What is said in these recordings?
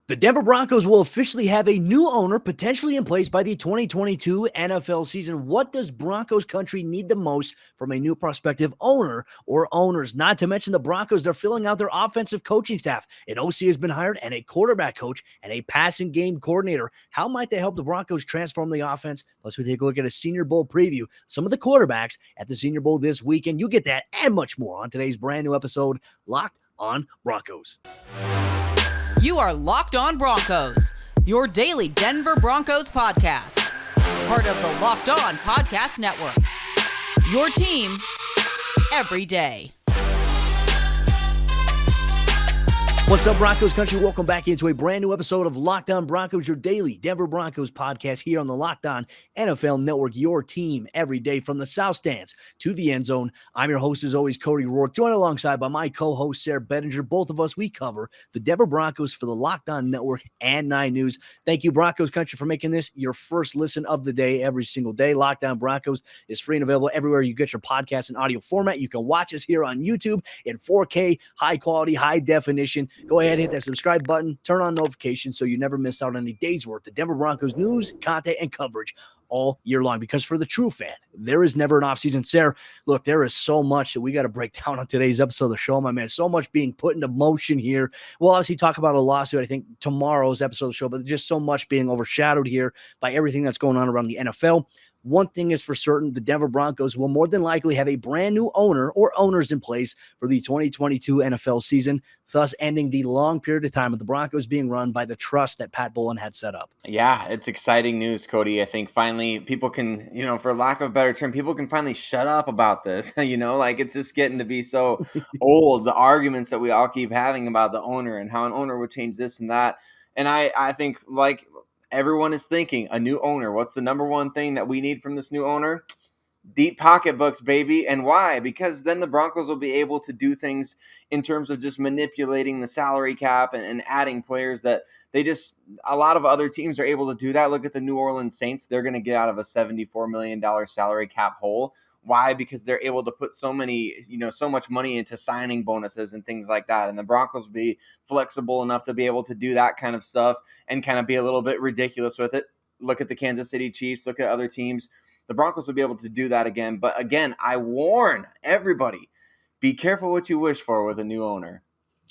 The Denver Broncos will officially have a new owner potentially in place by the 2022 NFL season. What does Broncos country need the most from a new prospective owner or owners? Not to mention the Broncos, they're filling out their offensive coaching staff. An OC has been hired and a quarterback coach and a passing game coordinator. How might they help the Broncos transform the offense? Plus, we take a look at a Senior Bowl preview, some of the quarterbacks at the Senior Bowl this weekend. You get that and much more on today's brand new episode, Locked on Broncos. You are Locked on Broncos, your daily Denver Broncos podcast. Part of the Locked on Podcast Network. Your team every day. What's up, Broncos country? Welcome back into a brand new episode of Locked on Broncos, your daily Denver Broncos podcast here on the Locked on NFL Network, your team every day from the South Stands to the end zone. I'm your host, as always, Cody Rourke, joined alongside by my co-host, Sarah Bettinger. Both of us, we cover the Denver Broncos for the Locked on Network and 9 News. Thank you, Broncos country, for making this your first listen of the day every single day. Locked on Broncos is free and available everywhere you get your podcast in audio format. You can watch us here on YouTube in 4K, high quality, high definition. Go ahead, hit that subscribe button, turn on notifications so you never miss out on any day's worth of Denver Broncos news, content, and coverage all year long. Because for the true fan, there is never an offseason. Sarah, look, there is so much that we got to break down on today's episode of the show, my man. So much being put into motion here. We'll obviously talk about a lawsuit, I think, tomorrow's episode of the show, but just so much being overshadowed here by everything that's going on around the NFL. One thing is for certain, the Denver Broncos will more than likely have a brand new owner or owners in place for the 2022 NFL season, thus ending the long period of time of the Broncos being run by the trust that Pat Bowlen had set up. Yeah, it's exciting news, Cody. I think finally people can, for lack of a better term, people can finally shut up about this. It's just getting to be so old, the arguments that we all keep having about the owner and how an owner would change this and that. And I think, like everyone is thinking, a new owner. What's the number one thing that we need from this new owner? Deep pocketbooks, baby. And why? Because then the Broncos will be able to do things in terms of just manipulating the salary cap and adding players that a lot of other teams are able to do that. Look at the New Orleans Saints. They're going to get out of a $74 million salary cap hole. Why? Because they're able to put so much money into signing bonuses and things like that. And the Broncos will be flexible enough to be able to do that kind of stuff and kind of be a little bit ridiculous with it. Look at the Kansas City Chiefs. Look at other teams. The Broncos will be able to do that again. But again, I warn everybody, be careful what you wish for with a new owner.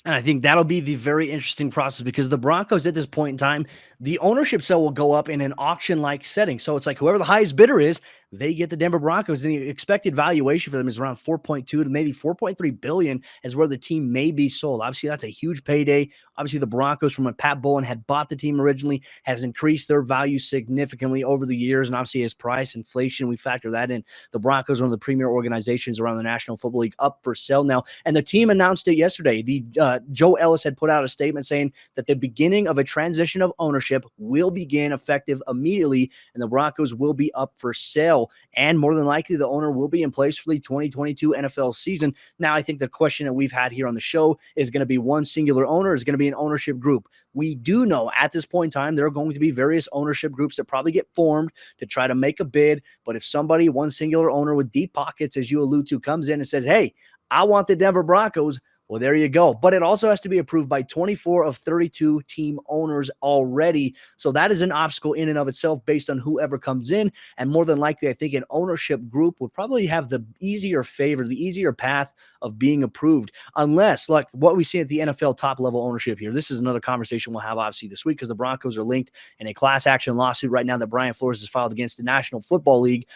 And I think that'll be the very interesting process because the Broncos at this point in time, the ownership sale will go up in an auction-like setting. So it's like whoever the highest bidder is, they get the Denver Broncos. And the expected valuation for them is around $4.2 to maybe $4.3 billion is where the team may be sold. Obviously, that's a huge payday. Obviously, the Broncos, from when Pat Bowlen had bought the team originally, has increased their value significantly over the years. And obviously, as price inflation, we factor that in. The Broncos are one of the premier organizations around the National Football League up for sale now. And the team announced it yesterday. Joe Ellis had put out a statement saying that the beginning of a transition of ownership will begin effective immediately, and the Broncos will be up for sale. And more than likely, the owner will be in place for the 2022 NFL season. Now, I think the question that we've had here on the show is going to be one singular owner, is going to be an ownership group. We do know at this point in time, there are going to be various ownership groups that probably get formed to try to make a bid. But if somebody, one singular owner with deep pockets, as you allude to, comes in and says, hey, I want the Denver Broncos, well, there you go. But it also has to be approved by 24 of 32 team owners already. So that is an obstacle in and of itself based on whoever comes in. And more than likely, I think an ownership group would probably have the easier path of being approved. Unless, like what we see at the NFL top level ownership here, this is another conversation we'll have obviously this week because the Broncos are linked in a class action lawsuit right now that Brian Flores has filed against the National Football League,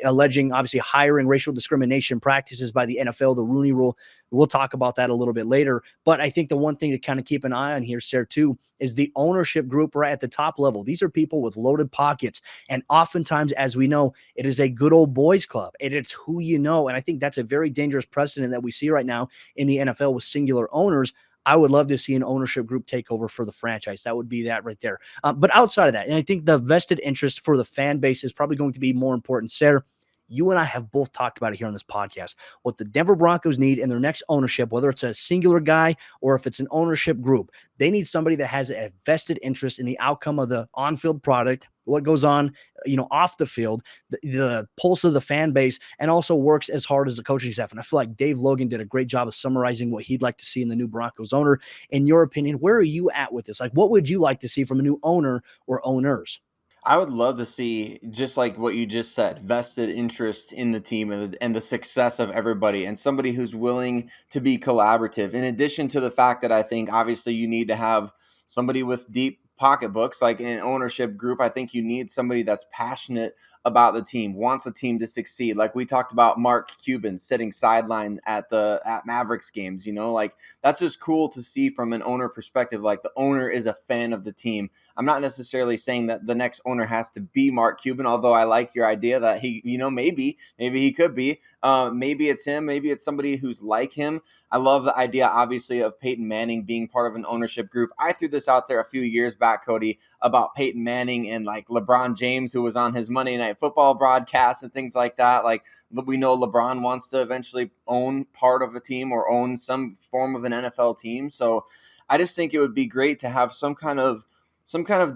alleging obviously hiring racial discrimination practices by the NFL, the Rooney Rule. We'll talk about that a little bit later. But I think the one thing to kind of keep an eye on here, Sarah, too, is the ownership group right at the top level. These are people with loaded pockets. And oftentimes, as we know, it is a good old boys club. It's who you know. And I think that's a very dangerous precedent that we see right now in the NFL with singular owners. I would love to see an ownership group take over for the franchise. That would be that right there. But outside of that, and I think the vested interest for the fan base is probably going to be more important. Sarah, You and I have both talked about it here on this podcast. What the Denver Broncos need in their next ownership, whether it's a singular guy or if it's an ownership group, they need somebody that has a vested interest in the outcome of the on-field product, what goes on, off the field, the pulse of the fan base, and also works as hard as the coaching staff. And I feel like Dave Logan did a great job of summarizing what he'd like to see in the new Broncos owner. In your opinion, where are you at with this? Like, what would you like to see from a new owner or owners? I would love to see, just like what you just said, vested interest in the team and the success of everybody, and somebody who's willing to be collaborative. In addition to the fact that I think obviously you need to have somebody with deep pocketbooks, like in an ownership group. I think you need somebody that's passionate about the team, wants the team to succeed. Like we talked about Mark Cuban sitting sideline at Mavericks games, like that's just cool to see from an owner perspective. Like the owner is a fan of the team. I'm not necessarily saying that the next owner has to be Mark Cuban, although I like your idea that he, maybe he could be. Maybe it's him. Maybe it's somebody who's like him. I love the idea, obviously, of Peyton Manning being part of an ownership group. I threw this out there a few years back, Cody, about Peyton Manning and like LeBron James, who was on his Monday Night Football broadcast and things like that. Like we know LeBron wants to eventually own part of a team or own some form of an NFL team. So I just think it would be great to have some kind of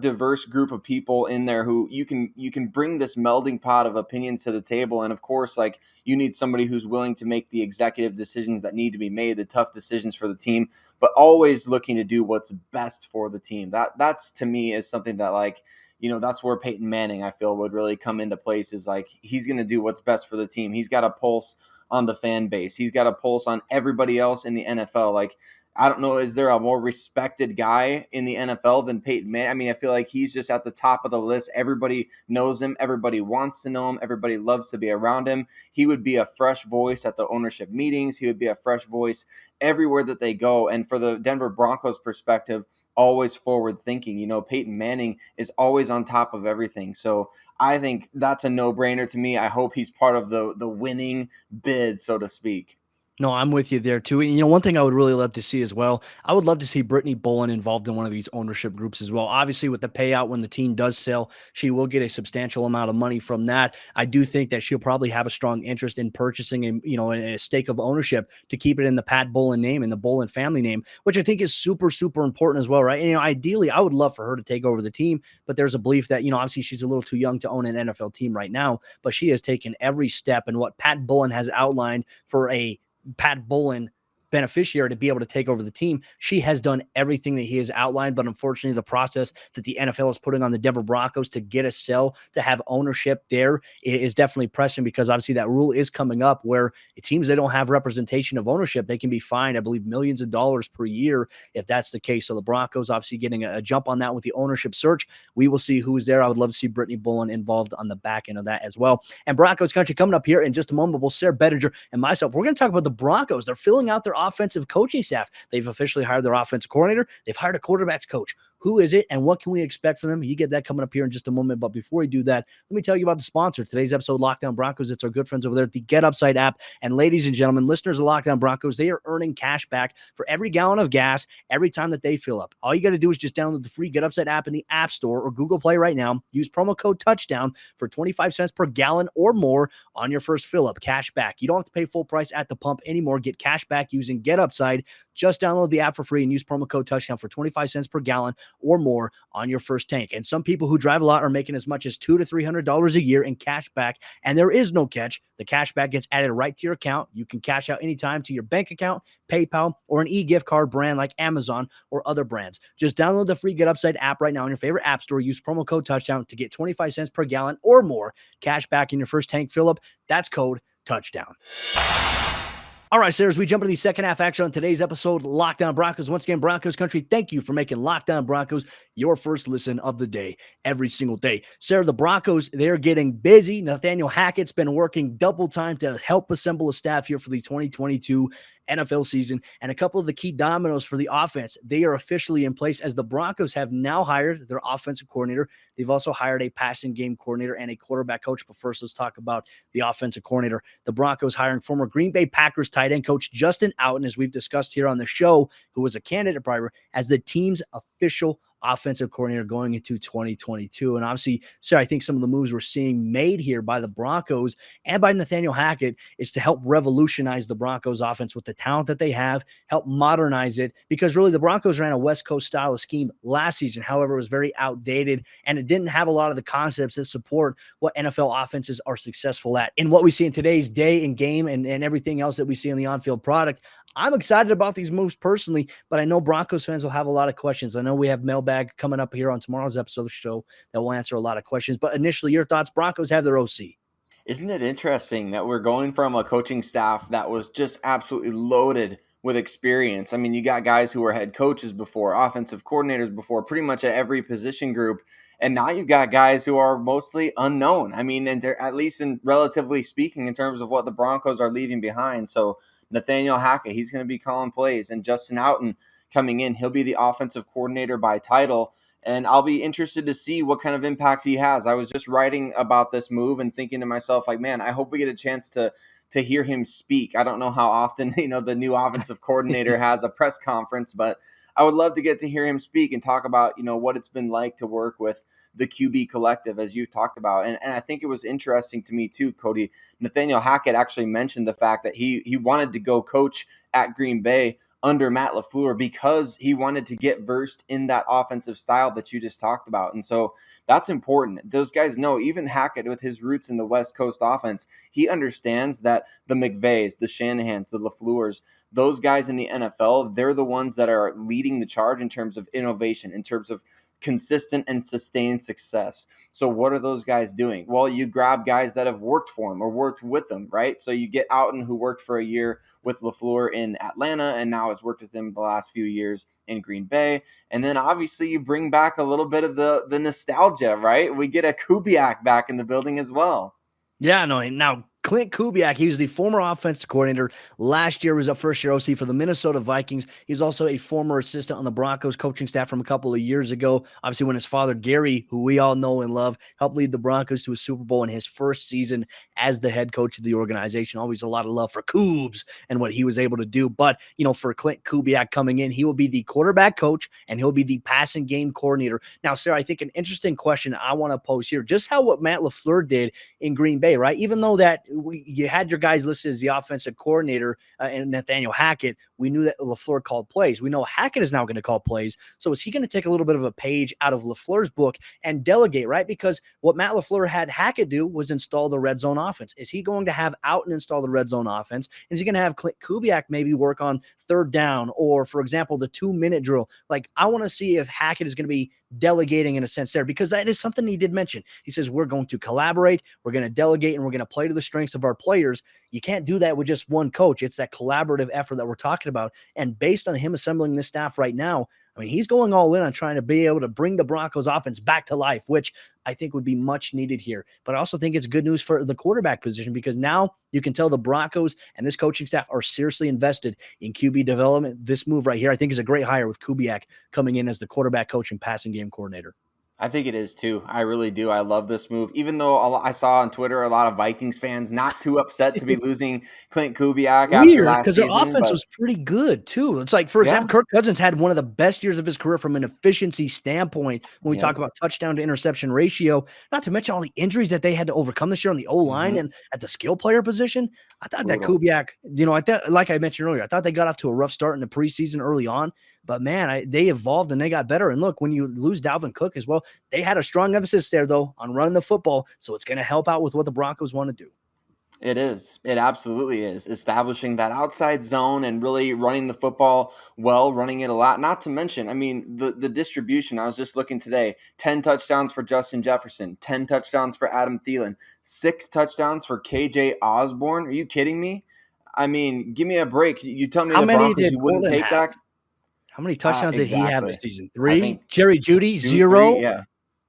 diverse group of people in there who you can bring this melding pot of opinions to the table. And of course, like you need somebody who's willing to make the executive decisions that need to be made, the tough decisions for the team, but always looking to do what's best for the team. That's to me is something that like, that's where Peyton Manning, I feel, would really come into place, is like he's going to do what's best for the team. He's got a pulse on the fan base. He's got a pulse on everybody else in the NFL. Like, I don't know, is there a more respected guy in the NFL than Peyton Manning? I mean, I feel like he's just at the top of the list. Everybody knows him. Everybody wants to know him. Everybody loves to be around him. He would be a fresh voice at the ownership meetings. He would be a fresh voice everywhere that they go. And for the Denver Broncos perspective, always forward thinking. Peyton Manning is always on top of everything. So I think that's a no-brainer to me. I hope he's part of the winning bid, so to speak. No, I'm with you there too. And one thing I would really love to see as well, I would love to see Brittany Bowlen involved in one of these ownership groups as well. Obviously, with the payout when the team does sell, she will get a substantial amount of money from that. I do think that she'll probably have a strong interest in purchasing a stake of ownership to keep it in the Pat Bowlen name and the Bowlen family name, which I think is super, super important as well, right? And, ideally, I would love for her to take over the team, but there's a belief that, obviously she's a little too young to own an NFL team right now, but she has taken every step in what Pat Bowlen has outlined for a Pat Bowlen beneficiary to be able to take over the team. She has done everything that he has outlined, but unfortunately the process that the NFL is putting on the Denver Broncos to get a sell, to have ownership there, is definitely pressing, because obviously that rule is coming up where it seems they don't have representation of ownership. They can be fined, I believe, millions of dollars per year if that's the case. So the Broncos obviously getting a jump on that with the ownership search. We will see who is there. I would love to see Brittany Bowlen involved on the back end of that as well. And Broncos country coming up here in just a moment. We'll Sarah Bettinger and myself, we're going to talk about the Broncos. They're filling out their offensive coaching staff. They've officially hired their offensive coordinator. They've hired a quarterbacks coach. Who is it and what can we expect from them? You get that coming up here in just a moment. But before we do that, let me tell you about the sponsor. Today's episode, Lockdown Broncos. It's our good friends over there at the Get Upside app. And ladies and gentlemen, listeners of Lockdown Broncos, they are earning cash back for every gallon of gas every time that they fill up. All you got to do is just download the free Get Upside app in the App Store or Google Play right now. Use promo code TOUCHDOWN for 25 cents per gallon or more on your first fill up. Cash back. You don't have to pay full price at the pump anymore. Get cash back using Get Upside. Just download the app for free and use promo code TOUCHDOWN for 25 cents per gallon or more on your first tank. And some people who drive a lot are making as much as $200 to $300 a year in cash back. And there is no catch. The cash back gets added right to your account. You can cash out anytime to your bank account, PayPal, or an e-gift card brand like Amazon or other brands. Just download the free Get Upside app right now on your favorite app store. Use promo code TOUCHDOWN to get 25 cents per gallon or more cash back in your first tank fill up. That's code TOUCHDOWN. All right, Sarah, as we jump into the second half action on today's episode, Lockdown Broncos. Once again, Broncos country, thank you for making Lockdown Broncos your first listen of the day, every single day. Sarah, the Broncos, they're getting busy. Nathaniel Hackett's been working double time to help assemble a staff here for the 2022 NFL season, and a couple of the key dominoes for the offense, they are officially in place as the Broncos have now hired their offensive coordinator. They've also hired a passing game coordinator and a quarterback coach. But first, let's talk about the offensive coordinator. The Broncos hiring former Green Bay Packers tight end coach Justin Outen, as we've discussed here on the show, who was a candidate prior, as the team's official offensive coordinator going into 2022. And obviously, so I think some of the moves we're seeing made here by the Broncos and by Nathaniel Hackett is to help revolutionize the Broncos offense with the talent that they have, help modernize it, because really the Broncos ran a West Coast style of scheme last season. However, it was very outdated and it didn't have a lot of the concepts that support what NFL offenses are successful at. In what we see in today's day and game and everything else that we see in the on-field product, I'm excited about these moves personally, but I know Broncos fans will have a lot of questions. I know we have mailbag coming up here on tomorrow's episode of the show that will answer a lot of questions. But initially, your thoughts. Broncos have their OC. Isn't it interesting that we're going from a coaching staff that was just absolutely loaded with experience? I mean, you got guys who were head coaches before, offensive coordinators before, pretty much at every position group. And now you've got guys who are mostly unknown. I mean, and at least in relatively speaking, in terms of what the Broncos are leaving behind. So Nathaniel Hackett, he's going to be calling plays, and Justin Houghton coming in, he'll be the offensive coordinator by title. And I'll be interested to see what kind of impact he has. I was just writing about this move and thinking to myself, like, man, I hope we get a chance to hear him speak. I don't know how often, the new offensive coordinator has a press conference, but I would love to get to hear him speak and talk about, what it's been like to work with the QB collective, as you've talked about. And I think it was interesting to me too, Cody. Nathaniel Hackett actually mentioned the fact that he wanted to go coach at Green Bay under Matt LaFleur because he wanted to get versed in that offensive style that you just talked about. And so that's important. Those guys know, even Hackett with his roots in the West Coast offense, he understands that the McVays, the Shanahans, the LaFleurs, those guys in the NFL, they're the ones that are leading the charge in terms of innovation, in terms of consistent and sustained success. So what are those guys doing? Well, you grab guys that have worked for him or worked with them, right? So you get Outen, who worked for a year with LaFleur in Atlanta and now has worked with him the last few years in Green Bay. And then obviously you bring back a little bit of the nostalgia, right? We get a Kubiak back in the building as well. Yeah, no. Now, Clint Kubiak, he was the former offensive coordinator. Last year was a first-year OC for the Minnesota Vikings. He's also a former assistant on the Broncos coaching staff from a couple of years ago. Obviously, when his father, Gary, who we all know and love, helped lead the Broncos to a Super Bowl in his first season as the head coach of the organization. Always a lot of love for Coobs and what he was able to do. But, for Clint Kubiak coming in, he will be the quarterback coach and he'll be the passing game coordinator. Now, Sarah, I think an interesting question I want to pose here, just how what Matt LaFleur did in Green Bay, right? Even though that you had your guys listed as the offensive coordinator and Nathaniel Hackett, we knew that LaFleur called plays. We know Hackett is now going to call plays. So is he going to take a little bit of a page out of LaFleur's book and delegate, right? Because what Matt LaFleur had Hackett do was install the red zone offense. Is he going to have Outen install the red zone offense? Is he going to have Clint Kubiak maybe work on third down or, for example, the 2-minute drill? Like, I want to see if Hackett is going to be delegating in a sense there, because that is something he did mention. He says, we're going to collaborate, we're going to delegate, and we're going to play to the strengths of our players. You can't do that with just one coach. It's that collaborative effort that we're talking about. And based on him assembling this staff right now, I mean, he's going all in on trying to be able to bring the Broncos offense back to life, which I think would be much needed here. But I also think it's good news for the quarterback position, because now you can tell the Broncos and this coaching staff are seriously invested in QB development. This move right here, I think, is a great hire with Kubiak coming in as the quarterback coach and passing game coordinator. I think it is too. I really do. I love this move. Even though I saw on Twitter a lot of Vikings fans not too upset to be losing Clint Kubiak after Weird, last because their season. offense was pretty good too. It's like, for example, Kirk Cousins had one of the best years of his career from an efficiency standpoint when we talk about touchdown to interception ratio, not to mention all the injuries that they had to overcome this year on the O-line and at the skill player position. I thought that Kubiak, I thought, like I mentioned earlier, I thought they got off to a rough start in the preseason early on, but man, they evolved and they got better. And look, when you lose Dalvin Cook as well, they had a strong emphasis there though on running the football. So it's going to help out with what the Broncos want to do. It is. It absolutely is. Establishing that outside zone and really running the football well, running it a lot. Not to mention, I mean, the distribution. I was just looking today. 10 touchdowns for Justin Jefferson. 10 touchdowns for Adam Thielen. 6 touchdowns for KJ Osborne. Are you kidding me? I mean, give me a break. You tell me How the many Broncos, did you wouldn't Portland take have? that? How many touchdowns did he have this season? 3? I think Jerry Jeudy, 2, 0. 3, yeah.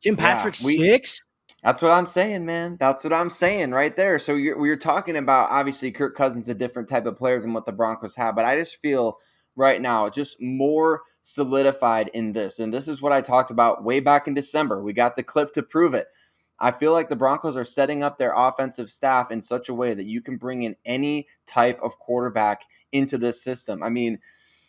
Tim Patrick, 6. That's what I'm saying, man. That's what I'm saying right there. So we're talking about, obviously, Kirk Cousins, a different type of player than what the Broncos have. But I just feel right now just more solidified in this. And this is what I talked about way back in December. We got the clip to prove it. I feel like the Broncos are setting up their offensive staff in such a way that you can bring in any type of quarterback into this system. I mean,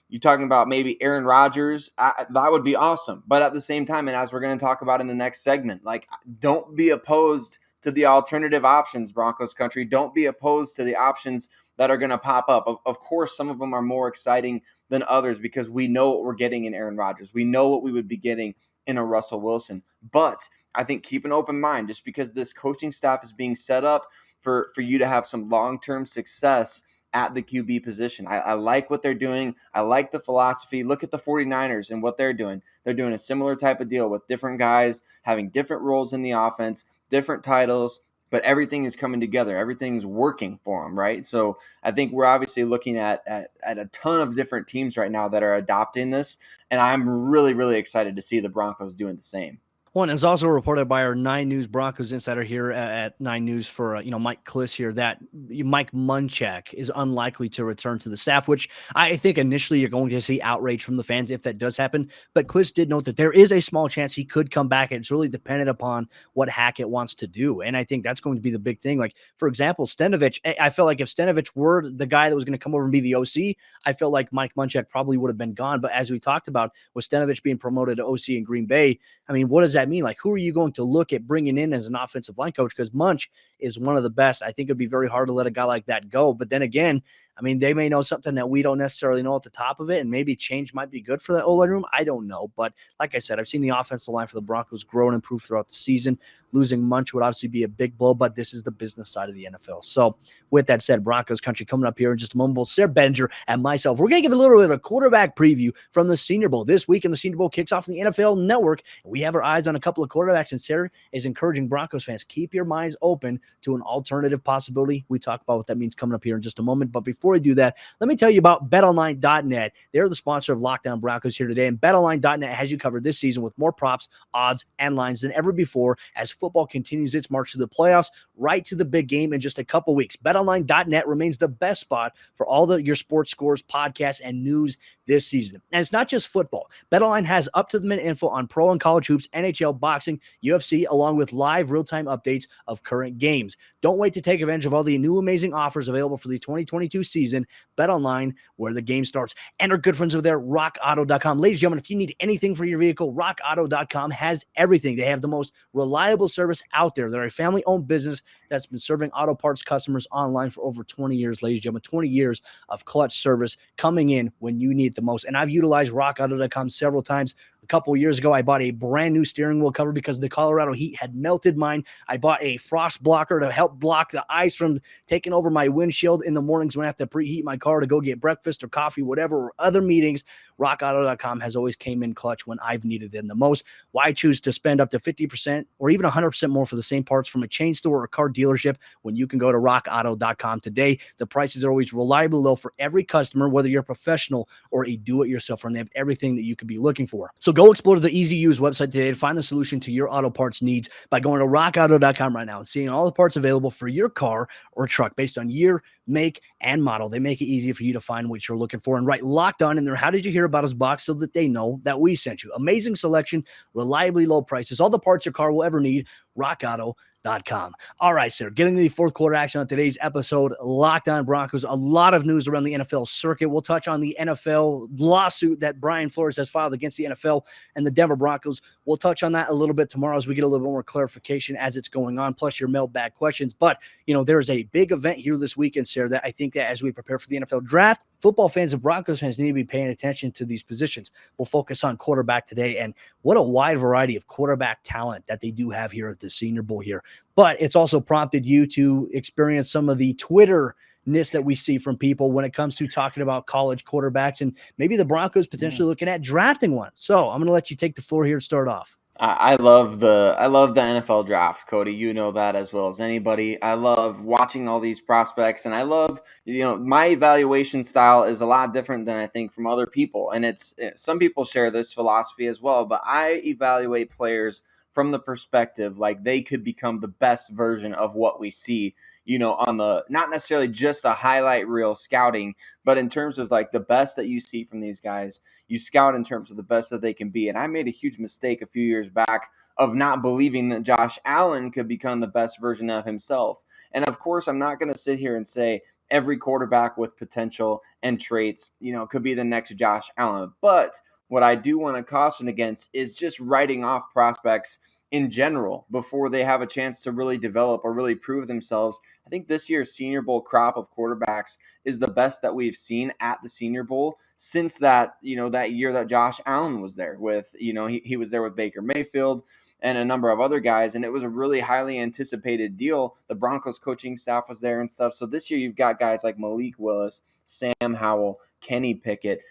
You talking about maybe Aaron Rodgers, that would be awesome. But at the same time, and as we're going to talk about in the next segment, like, don't be opposed to the alternative options, Broncos country. Don't be opposed to the options that are going to pop up. Of course, some of them are more exciting than others because we know what we're getting in Aaron Rodgers. We know what we would be getting in a Russell Wilson. But I think keep an open mind, just because this coaching staff is being set up for you to have some long-term success at the QB position. I like what they're doing. I like the philosophy. Look at the 49ers and what they're doing. They're doing a similar type of deal with different guys having different roles in the offense, different titles, but everything is coming together. Everything's working for them, right? So I think we're obviously looking at a ton of different teams right now that are adopting this, and I'm really, really excited to see the Broncos doing the same. One is also reported by our 9 News Broncos insider here at 9 News for Mike Kliss here that Mike Munchak is unlikely to return to the staff, which I think initially you're going to see outrage from the fans if that does happen. But Kliss did note that there is a small chance he could come back, and it's really dependent upon what Hackett wants to do. And I think that's going to be the big thing. Like, for example, Stenavich, I felt like if Stenavich were the guy that was going to come over and be the OC, I felt like Mike Munchak probably would have been gone. But as we talked about, with Stenavich being promoted to OC in Green Bay, I mean, what does that mean? Like, who are you going to look at bringing in as an offensive line coach? Because Munch is one of the best. I think it'd be very hard to let a guy like that go. But then again, I mean, they may know something that we don't necessarily know at the top of it, and maybe change might be good for that O-line room. I don't know. But like I said, I've seen the offensive line for the Broncos grow and improve throughout the season. Losing Munch would obviously be a big blow, but this is the business side of the NFL. So with that said, Broncos country coming up here in just a moment. Both Sarah Benger and myself, we're going to give a little bit of a quarterback preview from the Senior Bowl. This week, and the Senior Bowl kicks off in the NFL Network. We have our eyes on a couple of quarterbacks, and Sarah is encouraging Broncos fans, keep your minds open to an alternative possibility. We talk about what that means coming up here in just a moment. But before we do that, let me tell you about BetOnline.net. They're the sponsor of Lockdown Broncos here today, and BetOnline.net has you covered this season with more props, odds, and lines than ever before as football continues its march to the playoffs, right to the big game in just a couple weeks. BetOnline.net remains the best spot for all your sports scores, podcasts, and news this season. And it's not just football. BetOnline has up-to-the-minute info on pro and college hoops, NHL, boxing, UFC, along with live real-time updates of current games. Don't wait to take advantage of all the new amazing offers available for the 2022 season. BetOnline, where the game starts. And our good friends over there, RockAuto.com. Ladies and gentlemen, if you need anything for your vehicle, RockAuto.com has everything. They have the most reliable service out there. They're a family-owned business that's been serving auto parts customers online for over 20 years, ladies and gentlemen. 20 years of clutch service coming in when you need it the most. And I've utilized RockAuto.com several times. A couple of years ago, I bought a brand new steering wheel cover because the Colorado heat had melted mine. I bought a frost blocker to help block the ice from taking over my windshield in the mornings when I have to preheat my car to go get breakfast or coffee, whatever, or other meetings. RockAuto.com has always came in clutch when I've needed them the most. Why choose to spend up to 50% or even 100% more for the same parts from a chain store or car dealership when you can go to RockAuto.com today? The prices are always reliably low for every customer, whether you're a professional or a do-it-yourselfer, and they have everything that you could be looking for. So go explore the easy-to-use website today to find the solution to your auto parts needs by going to RockAuto.com right now and seeing all the parts available for your car or truck based on year, make, and model. They make it easy for you to find what you're looking for and write Locked On in there. How did you hear about us box so that they know that we sent you? Amazing selection, reliably low prices, all the parts your car will ever need. RockAuto.com. All right, sir. Getting to the fourth quarter action on today's episode, Locked On Broncos. A lot of news around the NFL circuit. We'll touch on the NFL lawsuit that Brian Flores has filed against the NFL and the Denver Broncos. We'll touch on that a little bit tomorrow as we get a little bit more clarification as it's going on, plus your mailbag questions. But, there's a big event here this weekend, Sarah, that I think that as we prepare for the NFL draft, football fans and Broncos fans need to be paying attention to these positions. We'll focus on quarterback today, and what a wide variety of quarterback talent that they do have here at the Senior Bowl here. But it's also prompted you to experience some of the Twitter-ness that we see from people when it comes to talking about college quarterbacks and maybe the Broncos potentially looking at drafting one. So I'm going to let you take the floor here to start off. I love the NFL draft, Cody. You know that as well as anybody. I love watching all these prospects, and I love, my evaluation style is a lot different than I think from other people. And some people share this philosophy as well, but I evaluate players from the perspective like they could become the best version of what we see, on the, not necessarily just a highlight reel scouting, but in terms of like the best that you see from these guys, you scout in terms of the best that they can be. And I made a huge mistake a few years back of not believing that Josh Allen could become the best version of himself. And of course, I'm not going to sit here and say every quarterback with potential and traits, could be the next Josh Allen. But what I do want to caution against is just writing off prospects in general before they have a chance to really develop or really prove themselves. I think this year's Senior Bowl crop of quarterbacks is the best that we've seen at the Senior Bowl since that year that Josh Allen was there with, he was there with Baker Mayfield and a number of other guys, and it was a really highly anticipated deal. The Broncos coaching staff was there and stuff. So this year you've got guys like Malik Willis, Sam Howell, Kenny Pickett,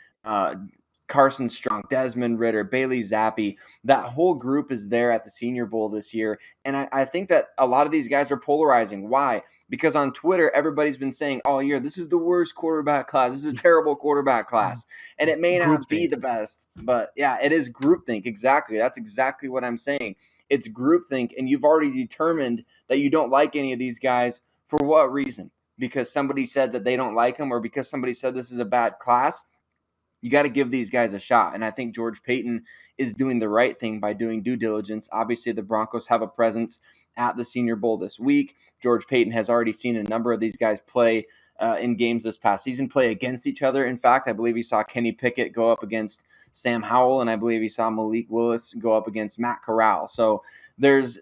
Carson Strong, Desmond Ridder, Bailey Zappi. That whole group is there at the Senior Bowl this year. And I think that a lot of these guys are polarizing. Why? Because on Twitter, everybody's been saying all year, this is the worst quarterback class. This is a terrible quarterback class. And it may not be the best. But, yeah, it is groupthink. Exactly. That's exactly what I'm saying. It's groupthink. And you've already determined that you don't like any of these guys. For what reason? Because somebody said that they don't like them, or because somebody said this is a bad class? You got to give these guys a shot. And I think George Payton is doing the right thing by doing due diligence. Obviously, the Broncos have a presence at the Senior Bowl this week. George Payton has already seen a number of these guys play in games this past season, play against each other. In fact, I believe he saw Kenny Pickett go up against Sam Howell, and I believe he saw Malik Willis go up against Matt Corral. So there's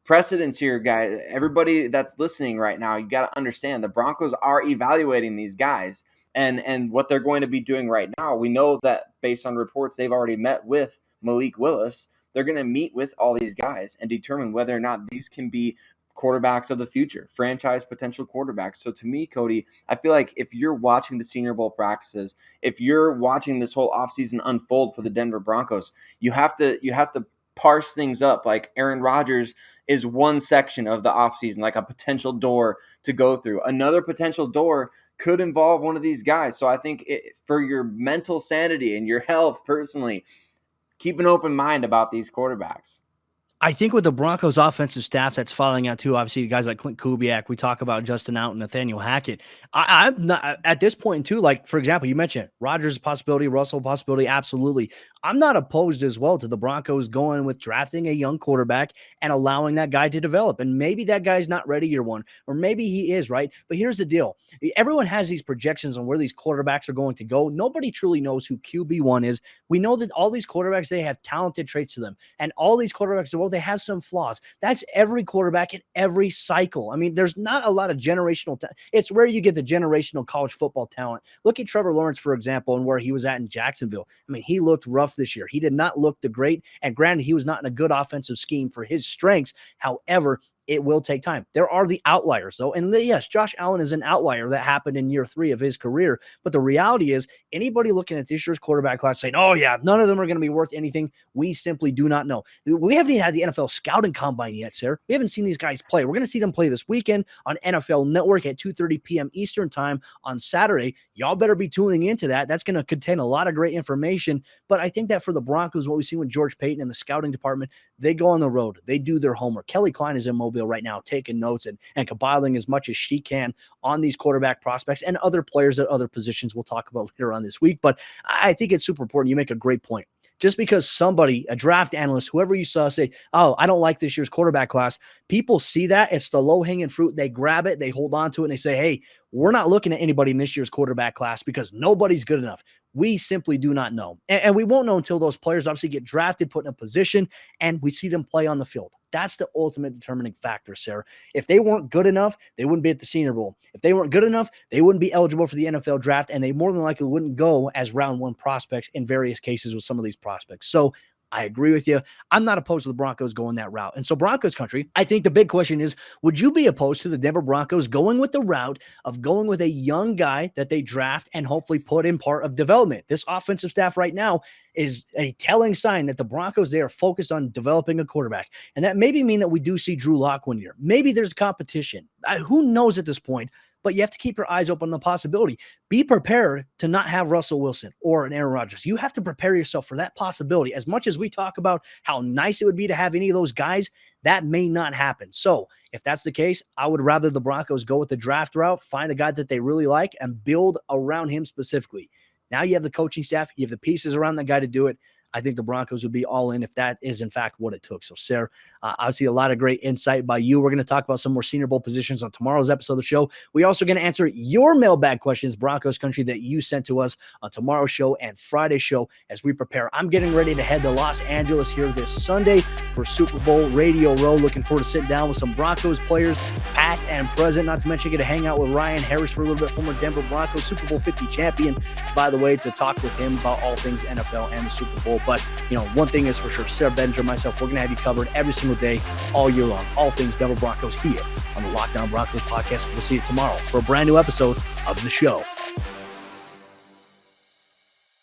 precedence here, guys. Everybody that's listening right now, you got to understand the Broncos are evaluating these guys. And what they're going to be doing right now, we know that based on reports, they've already met with Malik Willis. They're going to meet with all these guys and determine whether or not these can be quarterbacks of the future, franchise potential quarterbacks. So to me, Cody, I feel like if you're watching the Senior Bowl practices, if you're watching this whole offseason unfold for the Denver Broncos, you have to parse things up. Like Aaron Rodgers is one section of the offseason, like a potential door to go through. Another potential door could involve one of these guys. So I think for your mental sanity and your health personally, keep an open mind about these quarterbacks. I think with the Broncos offensive staff that's falling out too, obviously guys like Clint Kubiak, we talk about Justin Out and Nathaniel Hackett. I'm not at this point too, like for example, you mentioned Rodgers possibility, Russell possibility. Absolutely. I'm not opposed as well to the Broncos going with drafting a young quarterback and allowing that guy to develop. And maybe that guy's not ready year one, or maybe he is, right? But here's the deal. Everyone has these projections on where these quarterbacks are going to go. Nobody truly knows who QB1 is. We know that all these quarterbacks, they have talented traits to them. And all these quarterbacks, well, they have some flaws. That's every quarterback in every cycle. I mean, there's not a lot of generational it's where you get the generational college football talent. Look at Trevor Lawrence, for example, and where he was at in Jacksonville. I mean, he looked rough this year. He did not look the great. And granted, he was not in a good offensive scheme for his strengths. However, it will take time. There are the outliers, though. And yes, Josh Allen is an outlier that happened in year 3 of his career. But the reality is, anybody looking at this year's quarterback class saying, oh, yeah, none of them are going to be worth anything, we simply do not know. We haven't even had the NFL scouting combine yet, sir. We haven't seen these guys play. We're going to see them play this weekend on NFL Network at 2:30 p.m. Eastern time on Saturday. Y'all better be tuning into that. That's going to contain a lot of great information. But I think that for the Broncos, what we've seen with George Payton and the scouting department, they go on the road. They do their homework. Kelly Klein is in Mobile right now taking notes and compiling as much as she can on these quarterback prospects and other players at other positions we'll talk about later on this week. But I think it's super important. You make a great point. Just because somebody, a draft analyst, whoever you saw say, oh, I don't like this year's quarterback class, people see that. It's the low-hanging fruit. They grab it, they hold on to it, and they say, hey, we're not looking at anybody in this year's quarterback class because nobody's good enough. We simply do not know. And we won't know until those players obviously get drafted, put in a position, and we see them play on the field. That's the ultimate determining factor, Sarah. If they weren't good enough, they wouldn't be at the Senior Bowl. If they weren't good enough, they wouldn't be eligible for the NFL draft, and they more than likely wouldn't go as round 1 prospects in various cases with some of these prospects. So I agree with you. I'm not opposed to the Broncos going that route. And so Broncos country, I think the big question is, would you be opposed to the Denver Broncos going with the route of going with a young guy that they draft and hopefully put in part of development? This offensive staff right now is a telling sign that the Broncos, they are focused on developing a quarterback. And that maybe mean that we do see Drew Lock one year. Maybe there's competition. Who knows at this point? But you have to keep your eyes open on the possibility. Be prepared to not have Russell Wilson or an Aaron Rodgers. You have to prepare yourself for that possibility. As much as we talk about how nice it would be to have any of those guys, that may not happen. So if that's the case, I would rather the Broncos go with the draft route, find a guy that they really like, and build around him specifically. Now you have the coaching staff, you have the pieces around that guy to do it. I think the Broncos would be all in if that is in fact what it took. So, Sarah, obviously a lot of great insight by you. We're going to talk about some more Senior Bowl positions on tomorrow's episode of the show. We also going to answer your mailbag questions, Broncos country, that you sent to us on tomorrow's show and Friday's show as we prepare. I'm getting ready to head to Los Angeles here this Sunday for Super Bowl Radio Row. Looking forward to sitting down with some Broncos players, past and present, not to mention get to hang out with Ryan Harris for a little bit, former Denver Broncos Super Bowl 50 champion, by the way, to talk with him about all things NFL and the Super Bowl. But, one thing is for sure, Sarah Benninger and myself, we're going to have you covered every single day, all year long, all things Denver Broncos here on the Locked On Broncos podcast. We'll see you tomorrow for a brand new episode of the show.